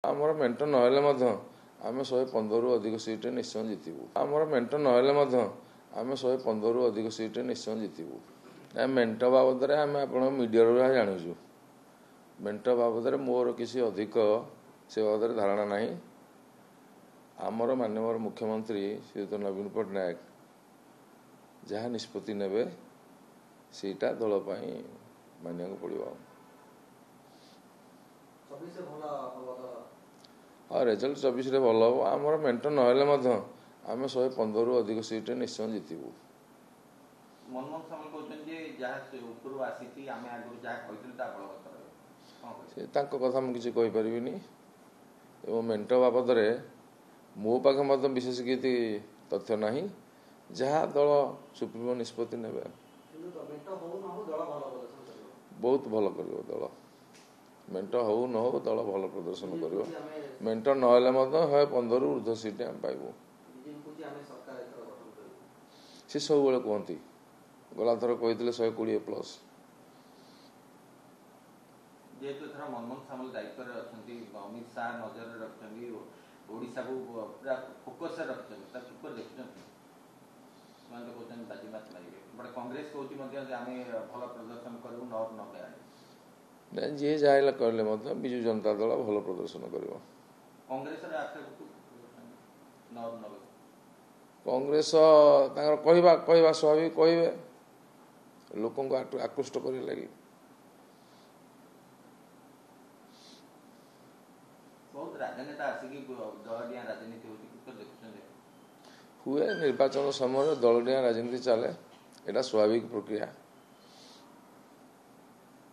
आमर मेंट नहले आम 115 रु अधिक सीट निश्चय जितबू। आमर मेंट नहले आम 115 रु अधिक सीट निश्चय जितबू। मेंट बाबद आम आप मीडिया जानूँ मेंट बाबद मोर किसी अधिक से बाबद धारणा नहीं। आमर माननीय मुख्यमंत्री श्रीयुत नवीन पट्टनायक जहाँ निष्पत्ति नेबे सीटा दल मानिया पड़ो। हाँ रेजल्ट 24 रे भल हम। आमर मेंट नहले आम 115 रु अधिक सीट निश्चय जितबू। मनमोहन सामल कहते जहाँ ऊपर आसी आम आगे जहाँ कथा मुझे कहीपरिनी एवं मेंट बाबद मो पाखे मत विशेष किसी तथ्य ना जहाँ दल सुप्रीमो निष्पत्ति ने बहुत भल कर दल। मेंट हो न हो दल भल प्रदर्शन कर। मेंट नहले 115 रु ऊर्ध्व सीट आम पाइबू। सी सब बेले कहती गला थर कही 120+। जेहेतु एथर मनमोहन सामल दायित्व अच्छा अमित शाह नजर रखिंट ओडिशा को पूरा फोकस रखिंट देखते बाजीमात मारे कांग्रेस कहती आम भल प्रदर्शन करूँ नौर नहीं जी जहाँ कहले विजु जनता दल भल प्रदर्शन कर। कांग्रेस कहवा स्वाभाविक कहे लोक आकृष्ट कर लगे हुए निर्वाचन समय दलडिया राजनीति चले। यहाँ स्वाभाविक प्रक्रिया।